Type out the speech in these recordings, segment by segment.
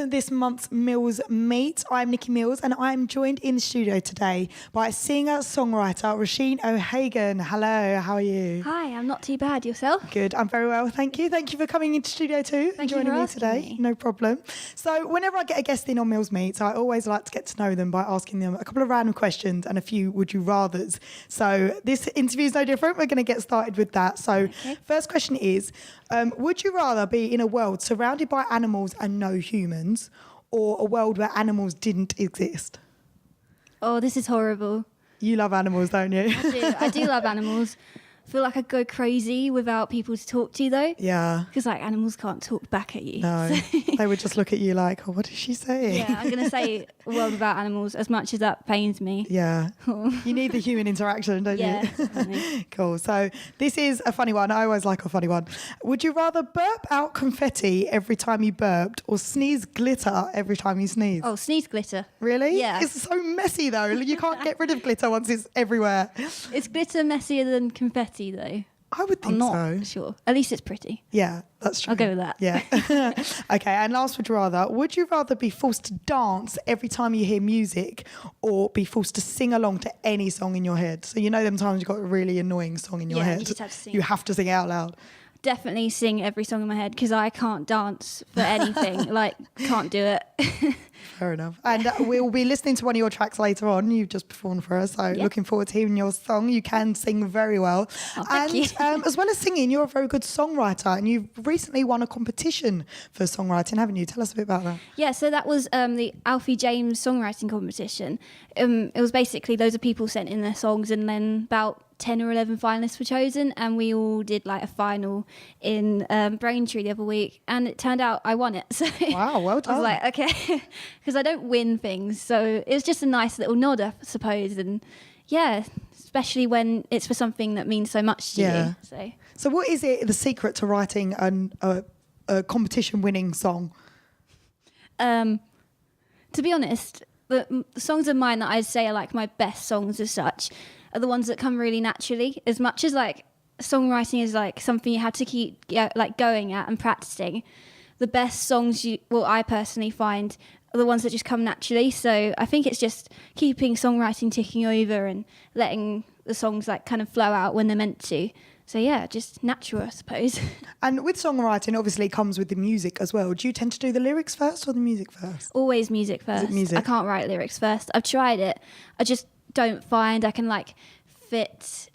to this month's Mills Meet. I'm Nikki Mills and I'm joined in the studio today by singer-songwriter Roisin O'Hagan. Hello, how are you? Hi, I'm not too bad. Yourself? Good, I'm very well, thank you. Thank you for coming into studio too and joining me today. No problem. So whenever I get a guest in on Mills Meets, I always like to get to know them by asking them a couple of random questions and a few would you rathers. So this interview is no different. We're going to get started with that. So First question is, would you rather be in a world surrounded by animals and no humans, or a world where animals didn't exist? Oh, this is horrible. You love animals, don't you? I do love animals. I feel like I'd go crazy without people to talk to, though. Yeah. Because, like, animals can't talk back at you. No. So. They would just look at you like, oh, what did she say? Yeah, I'm going to say a world without animals, as much as that pains me. Yeah. You need the human interaction, don't you? Yeah. Cool. So this is a funny one. I always like a funny one. Would you rather burp out confetti every time you burped or sneeze glitter every time you sneeze? Oh, sneeze glitter. Really? Yeah. It's so messy, though. You can't get rid of glitter once it's everywhere. Is glitter messier than confetti, though? I would think I'm not so. sure. At least it's pretty. Yeah, that's true. I'll go with that. Yeah. Okay, and last, would you rather be forced to dance every time you hear music or be forced to sing along to any song in your head? So you know them times you've got a really annoying song in your head. You just have to sing. You have to sing it out loud. Definitely sing every song in my head because I can't dance for anything. Like, can't do it. Fair enough. And we'll be listening to one of your tracks later on. You've just performed for us, so looking forward to hearing your song. You can sing very well. Oh, thank you. As well as singing, you're a very good songwriter, and you've recently won a competition for songwriting, haven't you? Tell us a bit about that. Yeah, so that was the Alfie James songwriting competition. It was basically loads of people sent in their songs, and then about 10 or 11 finalists were chosen, and we all did like a final in Braintree the other week, and it turned out I won it. So wow, well done. I was like, okay, because I don't win things, so it was just a nice little nod, I suppose, and yeah, especially when it's for something that means so much to you. So what is the secret to writing a competition-winning song? To be honest, the songs of mine that I'd say are like my best songs as such are the ones that come really naturally. As much as like songwriting is like something you have to keep like going at and practicing, the best songs I personally find are the ones that just come naturally. So I think it's just keeping songwriting ticking over and letting the songs like kind of flow out when they're meant to. So yeah, just natural, I suppose. And with songwriting, obviously, it comes with the music as well. Do you tend to do the lyrics first or the music first? Always music first. Is it music? I can't write lyrics first. I've tried it. I just don't find I can like fit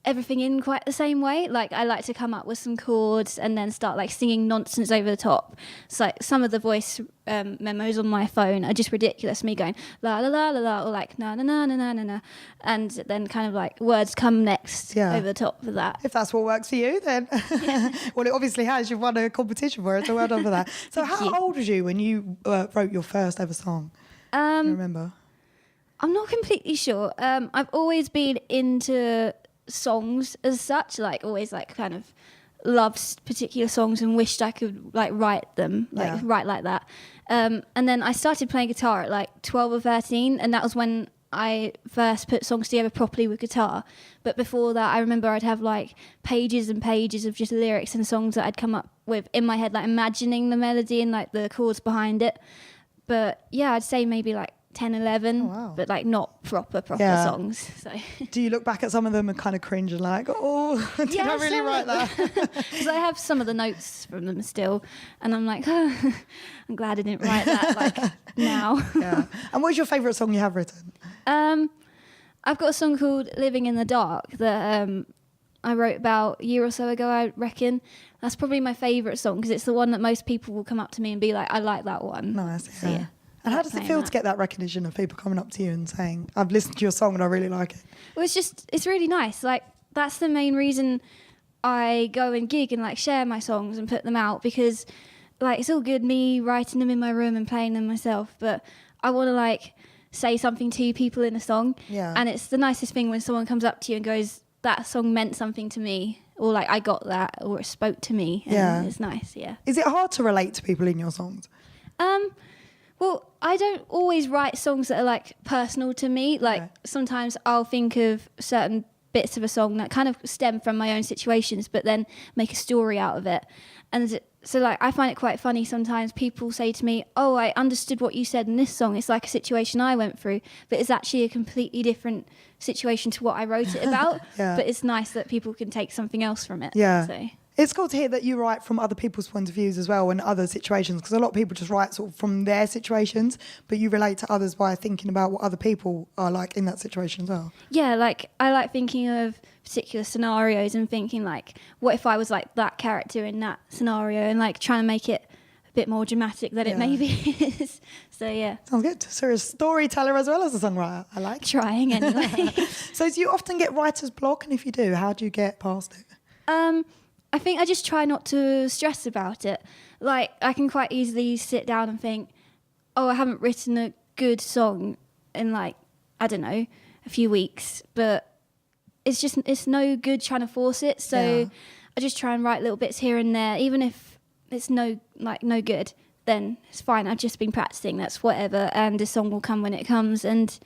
everything in quite the same way. Like I like to come up with some chords and then start like singing nonsense over the top. So like some of the voice memos on my phone are just ridiculous. Me going la la la la la or like na na na na na na na, and then kind of like words come next over the top of that. If that's what works for you, then well, it obviously has. You've won a competition for it, so well done for that. So how old was you when you wrote your first ever song? Do you remember? I'm not completely sure. I've always been into songs as such, like always like kind of loved particular songs and wished I could like write them, write like that. And then I started playing guitar at like 12 or 13, and that was when I first put songs together properly with guitar. But before that, I remember I'd have like pages and pages of just lyrics and songs that I'd come up with in my head, like imagining the melody and like the chords behind it. But yeah, I'd say maybe like 10, 11, but like not proper songs. So do you look back at some of them and kind of cringe and like, oh, did I really write that? Because I have some of the notes from them still, and I'm like, oh, I'm glad I didn't write that like now. Yeah. And what's your favourite song you have written? I've got a song called Living in the Dark that I wrote about a year or so ago, I reckon. That's probably my favourite song because it's the one that most people will come up to me and be like, I like that one. Nice. So, yeah. And how does it feel to get that recognition of people coming up to you and saying, I've listened to your song and I really like it? Well, it's really nice. Like, that's the main reason I go and gig and like share my songs and put them out, because like it's all good me writing them in my room and playing them myself, but I want to like say something to people in a song. Yeah. And it's the nicest thing when someone comes up to you and goes, that song meant something to me, or like I got that, or it spoke to me. And it's nice, yeah. Is it hard to relate to people in your songs? Well, I don't always write songs that are like personal to me. Like sometimes I'll think of certain bits of a song that kind of stem from my own situations, but then make a story out of it. And So like I find it quite funny sometimes people say to me, oh, I understood what you said in this song, it's like a situation I went through, but it's actually a completely different situation to what I wrote it about. But it's nice that people can take something else from it. So. It's cool to hear that you write from other people's point of views as well and other situations, because a lot of people just write sort of from their situations, but you relate to others by thinking about what other people are like in that situation as well. Yeah, like I like thinking of particular scenarios and thinking like, what if I was like that character in that scenario, and like trying to make it a bit more dramatic than it maybe is. So yeah. Sounds good. So you're a storyteller as well as a songwriter. I like trying anyway. So do you often get writer's block, and if you do, how do you get past it? I think I just try not to stress about it. Like, I can quite easily sit down and think, oh, I haven't written a good song in, like, I don't know, a few weeks. But it's no good trying to force it. So I just try and write little bits here and there. Even if it's no good, then it's fine. I've just been practicing. That's whatever. And the song will come when it comes. And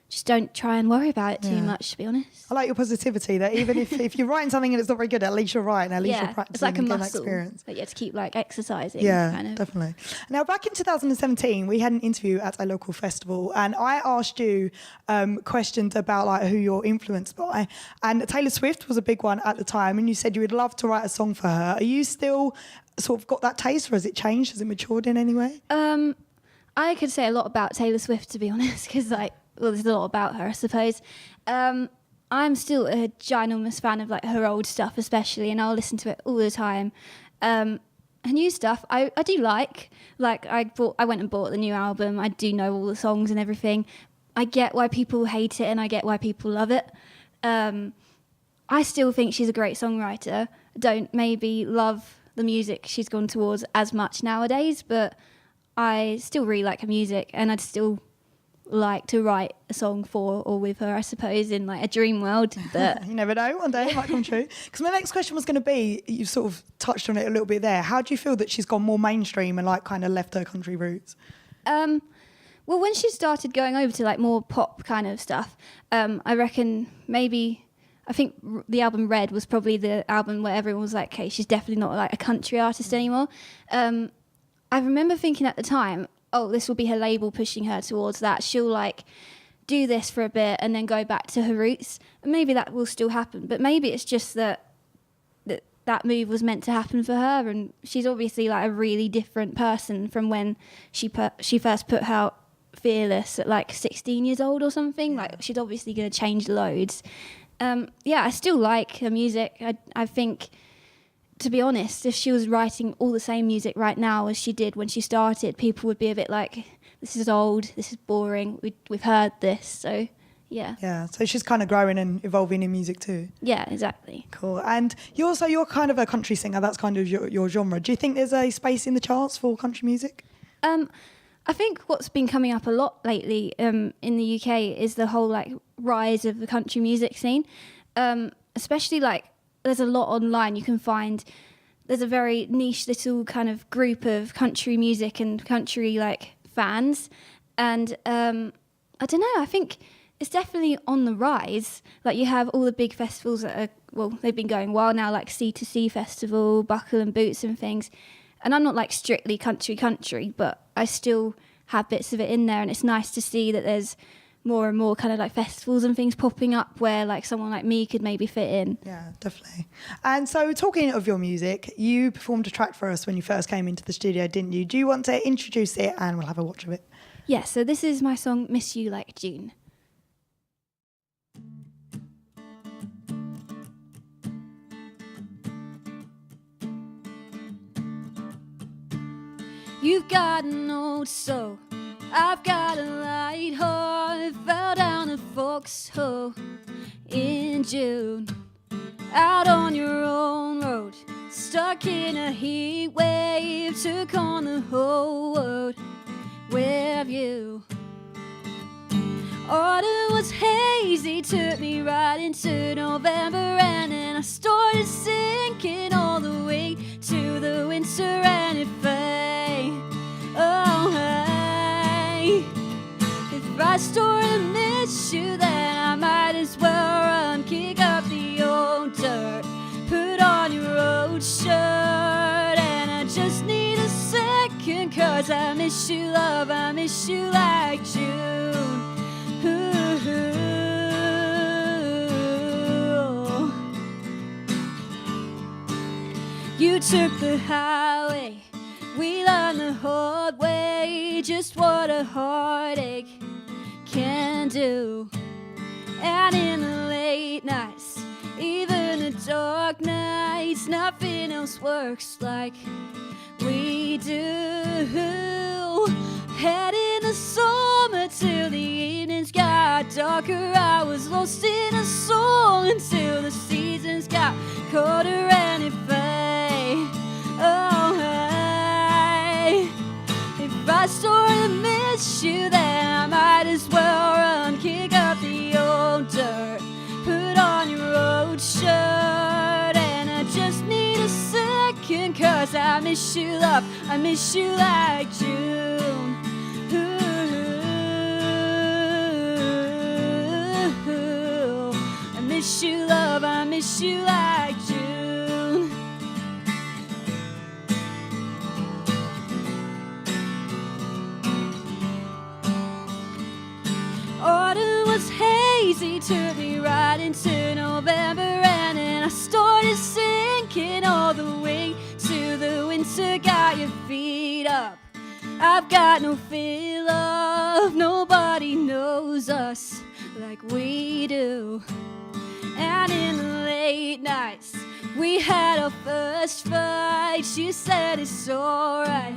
just don't try and worry about it too much, to be honest. I like your positivity, that even if you're writing something and it's not very good, at least you're writing, at least you're practicing. It's like a muscle experience. that you have to keep like exercising. Yeah, kind of. definitely. Now, back in 2017, we had an interview at a local festival, and I asked you questions about like who you're influenced by, and Taylor Swift was a big one at the time, and you said you would love to write a song for her. Are you still sort of got that taste, or has it changed? Has it matured in any way? I could say a lot about Taylor Swift, to be honest, because like, well, there's a lot about her, I suppose. I'm still a ginormous fan of like her old stuff, especially, and I'll listen to it all the time. Her new stuff, I do like. Like I went and bought the new album. I do know all the songs and everything. I get why people hate it, and I get why people love it. I still think she's a great songwriter. I don't maybe love the music she's gone towards as much nowadays, but I still really like her music, and I'd still like to write a song for or with her, I suppose, in like a dream world. But you never know, one day it might come true. Because my next question was going to be, you sort of touched on it a little bit there, how do you feel that she's gone more mainstream and like kind of left her country roots? Well, when she started going over to like more pop kind of stuff, I reckon I think the album Red was probably the album where everyone was like, okay, she's definitely not like a country artist anymore. I remember thinking at the time, oh, this will be her label pushing her towards that. She'll like do this for a bit and then go back to her roots. And maybe that will still happen, but maybe it's just that move was meant to happen for her, and she's obviously like a really different person from when she first put out Fearless at like 16 years old or something. Like she's obviously going to change loads. I still like her music. I think, to be honest, if she was writing all the same music right now as she did when she started, people would be a bit like, this is old, this is boring, we've heard this. So yeah, so she's kind of growing and evolving in music too. Yeah, exactly. Cool. And you're kind of a country singer, that's kind of your genre. Do you think there's a space in the charts for country music? I think what's been coming up a lot lately in the UK is the whole like rise of the country music scene, especially like there's a lot online you can find. There's a very niche little kind of group of country music and country like fans, and I don't know, I think it's definitely on the rise. Like you have all the big festivals that are, well, they've been going a while now, like C2C Festival, Buckle and Boots and things. And I'm not like strictly country, but I still have bits of it in there, and it's nice to see that there's more and more kind of like festivals and things popping up where like someone like me could maybe fit in. Yeah, definitely. And so talking of your music, you performed a track for us when you first came into the studio, didn't you? Do you want to introduce it and we'll have a watch of it? Yeah, so this is my song Miss You Like June. You've got an old soul, I've got a light heart. Fell down a foxhole in June, out on your own road, stuck in a heat wave, took on the whole world with you. Autumn was hazy, took me right into November, and then I started sinking all the way to the winter, and it faded. Oh, hey, if I start to miss you, then I might as well run, kick up the old dirt, put on your old shirt, and I just 'cause I miss you, love, I miss you like June. Ooh. You took the highway, we learned the hard way, just what a heartache can do. And in the late nights, even the dark nights, nothing else works like we do. Head in the summer till the evenings got darker, I was lost in a song until the seasons got colder and it faded. Oh, hey. If I sort of miss you, then I might as well run, kick up the old dirt, put on your old shirt, and I just need a second, 'cause I miss you, love, I miss you like June. Ooh, I miss you, love, I miss you like June. Autumn was hazy, took me right into November, and then I started sinking all the way to the winter. Got your feet up, I've got no fear of, nobody knows us like we do. And in the late nights, we had our first fight, she said it's alright,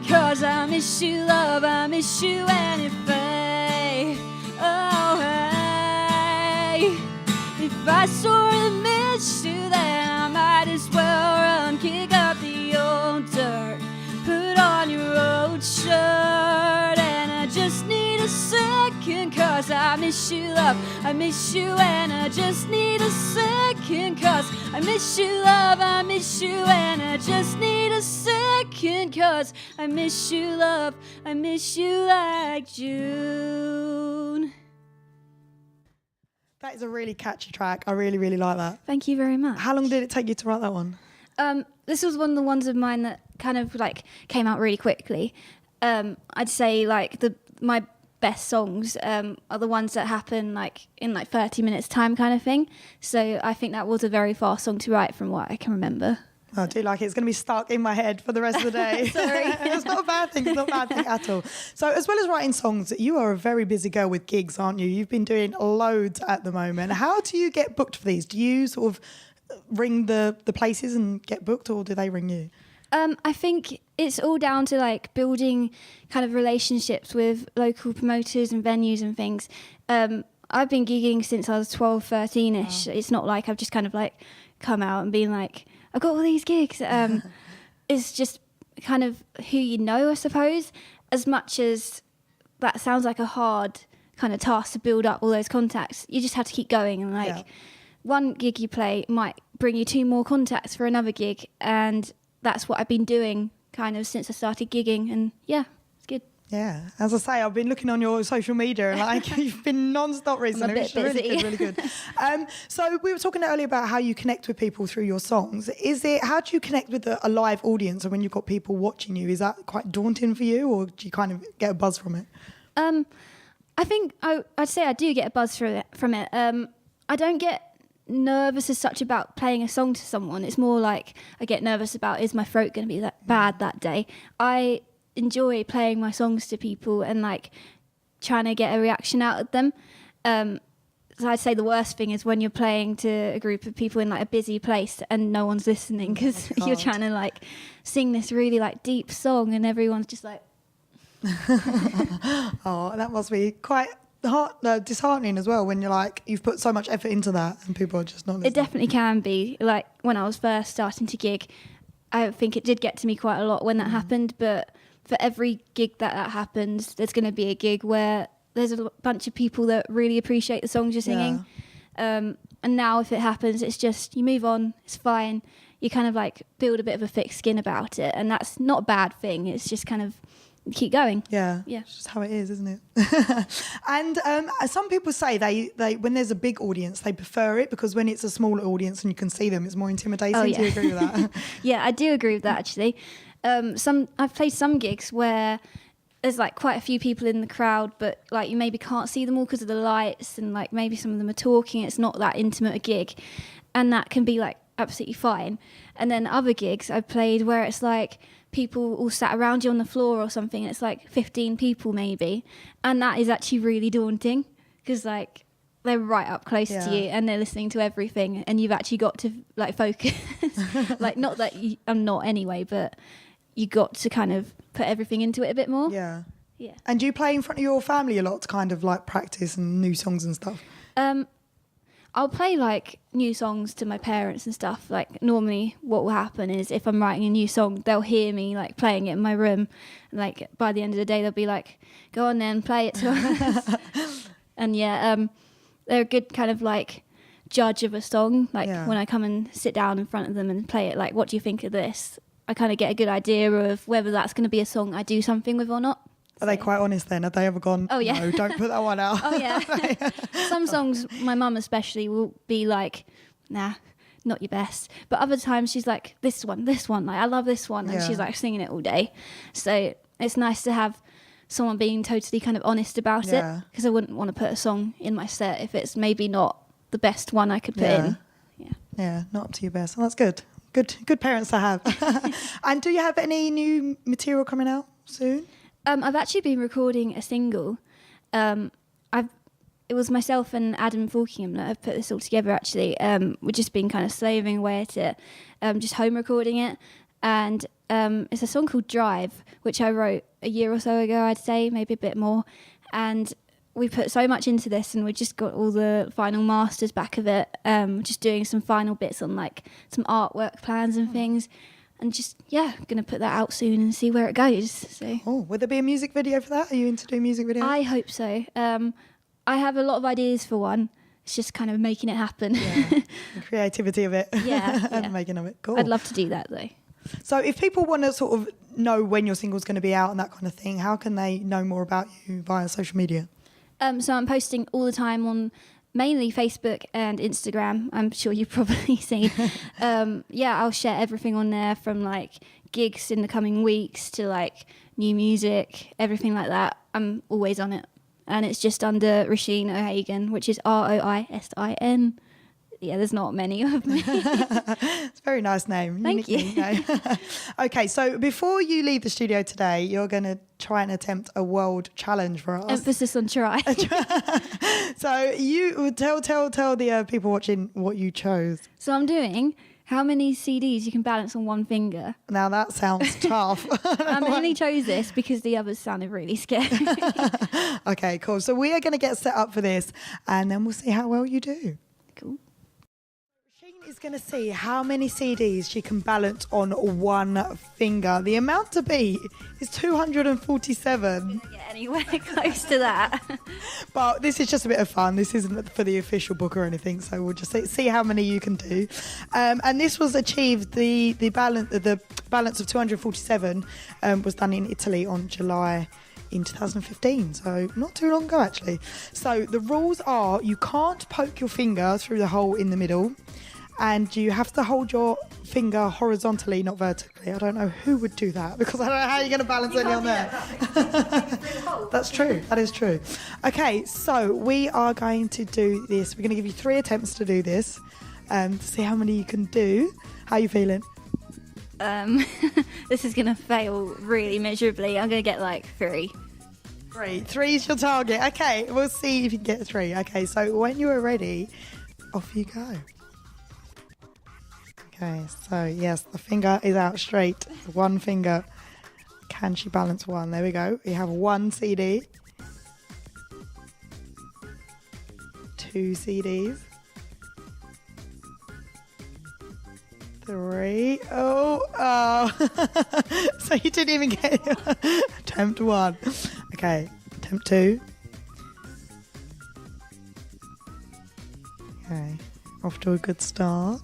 'cause I miss you, love, I miss you, and it fades. Oh, hey. If I sort of miss you, then I might as well run, kick up the old dirt, put on your old shirt, and I just need a second, 'cause I miss you, love, I miss you, and I just need a second, 'cause I miss you, love, I miss you, and I just need a second, 'cause I miss you, love, I miss you like June. That is a really catchy track. I really, really like that. Thank you very much. How long did it take you to write that one? This was one of the ones of mine that kind of like came out really quickly. I'd say like my best songs are the ones that happen like in like 30 minutes time kind of thing. So I think that was a very fast song to write from what I can remember. I do like it. It's going to be stuck in my head for the rest of the day. Sorry. It's not a bad thing. It's not a bad thing at all. So as well as writing songs, you are a very busy girl with gigs, aren't you? You've been doing loads at the moment. How do you get booked for these? Do you sort of ring the places and get booked, or do they ring you? I think it's all down to like building kind of relationships with local promoters and venues and things. I've been gigging since I was 12, 13-ish. Wow. It's not like I've just kind of like come out and been like, I've got all these gigs. It's just kind of who you know, I suppose. As much as that sounds like a hard kind of task to build up all those contacts, you just have to keep going. And like one gig you play might bring you 2 more contacts for another gig. And that's what I've been doing kind of since I started gigging. And yeah, it's good. Yeah, as I say, I've been looking on your social media and like you've been non-stop recently. I'm a bit busy. Really good. So we were talking earlier about how you connect with people through your songs. How do you connect with a live audience, and when you've got people watching you, is that quite daunting for you, or do you kind of get a buzz from it? I think I'd say I do get a buzz from it. I don't get nervous as such about playing a song to someone. It's more like I get nervous about, is my throat going to be that bad that day? I enjoy playing my songs to people and like trying to get a reaction out of them. So I'd say the worst thing is when you're playing to a group of people in like a busy place and no one's listening, because you're trying to like sing this really like deep song and everyone's just like oh, that must be quite disheartening as well, when you're like, you've put so much effort into that and people are just not listening. It definitely can be. Like when I was first starting to gig, I think it did get to me quite a lot when that happened, but for every gig that happens, there's going to be a gig where there's a bunch of people that really appreciate the songs you're singing. And now if it happens, it's just, you move on, it's fine. You kind of like build a bit of a thick skin about it, and that's not a bad thing. It's just kind of keep going. Yeah, it's just how it is, isn't it? And some people say they when there's a big audience, they prefer it, because when it's a smaller audience and you can see them, it's more intimidating. Oh, yeah. Do you agree with that? Yeah, I do agree with that actually. I've played some gigs where there's like quite a few people in the crowd, but like you maybe can't see them all because of the lights, and like maybe some of them are talking. It's not that intimate a gig, and that can be like absolutely fine. And then other gigs I've played where it's like people all sat around you on the floor or something, and it's like 15 people maybe, and that is actually really daunting because like they're right up close to you and they're listening to everything, and you've actually got to like focus. Like not that I'm not anyway, but you got to kind of put everything into it a bit more. Yeah. Yeah. And do you play in front of your family a lot to kind of like practice and new songs and stuff? I'll play like new songs to my parents and stuff. Like normally what will happen is if I'm writing a new song, they'll hear me like playing it in my room. And, like by the end of the day, they'll be like, go on then, play it to us. And they're a good kind of like judge of a song. Like when I come and sit down in front of them and play it, like, what do you think of this? I kind of get a good idea of whether that's going to be a song I do something with or not. Are they quite honest then? Have they ever gone, oh, yeah. no, don't put that one out? Oh, yeah. Some songs, my mum especially, will be like, nah, not your best. But other times she's like, this one, like, I love this one. And she's like singing it all day. So it's nice to have someone being totally kind of honest about it, because I wouldn't want to put a song in my set if it's maybe not the best one I could put in. Yeah, not up to your best. Well, that's good. Good parents to have. And do you have any new material coming out soon? I've actually been recording a single. It was myself and Adam Falkingham that have put this all together, actually. We've just been kind of slaving away at it, just home recording it. And it's a song called Drive, which I wrote a year or so ago, I'd say, maybe a bit more. And we put so much into this, and we just got all the final masters back of it, just doing some final bits on like some artwork plans and things. And just, going to put that out soon and see where it goes. So. Oh, will there be a music video for that? Are you into doing music videos? I hope so. I have a lot of ideas for one. It's just kind of making it happen. Yeah. The creativity of it. Yeah. Making of it. Cool. I'd love to do that though. So if people want to sort of know when your single's going to be out and that kind of thing, how can they know more about you via social media? So I'm posting all the time on mainly Facebook and Instagram. I'm sure you've probably seen. I'll share everything on there, from like gigs in the coming weeks to like new music, everything like that. I'm always on it. And it's just under Roisin O'Hagan, which is Roisin. Yeah, there's not many of me. It's a very nice name. Thank you. Okay, so before you leave the studio today, you're going to try and attempt a world challenge for us. Emphasis on try. So you tell the people watching what you chose. So I'm doing how many CDs you can balance on one finger. Now that sounds tough. I mainly chose this because the others sounded really scary. Okay, cool. So we are going to get set up for this, and then we'll see how well you do. Cool. Is going to see how many CDs she can balance on one finger. The amount to beat is 247. Not get anywhere close to that. But this is just a bit of fun. This isn't for the official book or anything, so we'll just see how many you can do. And this was achieved. The balance of 247 was done in Italy on July in 2015, so not too long ago actually. So the rules are: you can't poke your finger through the hole in the middle, and you have to hold your finger horizontally, not vertically. I don't know who would do that, because I don't know how you're going to balance any on there. That's true. That is true. Okay, so we are going to do this. We're going to give you 3 attempts to do this, to see how many you can do. How are you feeling? This is going to fail really miserably. I'm going to get like 3. 3 is your target. Okay, we'll see if you can get 3. Okay, so when you are ready, off you go. Okay, so yes, the finger is out straight. One finger. Can she balance one? There we go. We have 1 CD. 2 CDs. 3. Oh. So you didn't even get attempt 1. Okay, attempt 2. Okay, off to a good start.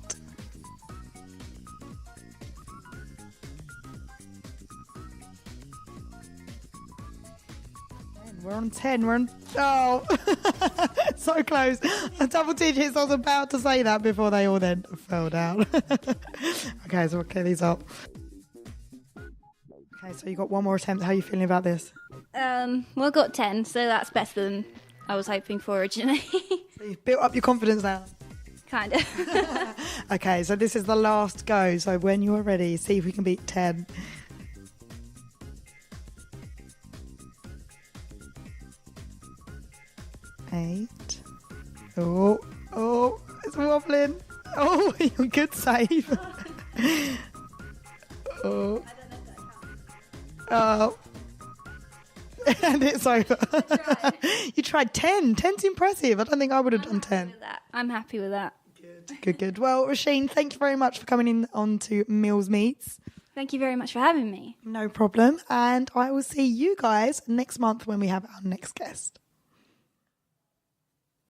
We're on 10. We're on... Oh, so close. Double digits. I was about to say that before they all then fell down. Okay, so we'll clear these up. Okay, so you got one more attempt. How are you feeling about this? Well, I got 10, so that's better than I was hoping for originally. So you've built up your confidence now. Kind of. Okay, so this is the last go. So when you're ready, see if we can beat 10. Eight. Oh, it's wobbling. Oh, you're good save. Oh. Oh. And it's over. You tried 10. 10's impressive. I don't think I would have done 10. I'm happy with that. Good. Well, Roisin, thank you very much for coming in onto Mills Meets. Thank you very much for having me. No problem. And I will see you guys next month when we have our next guest.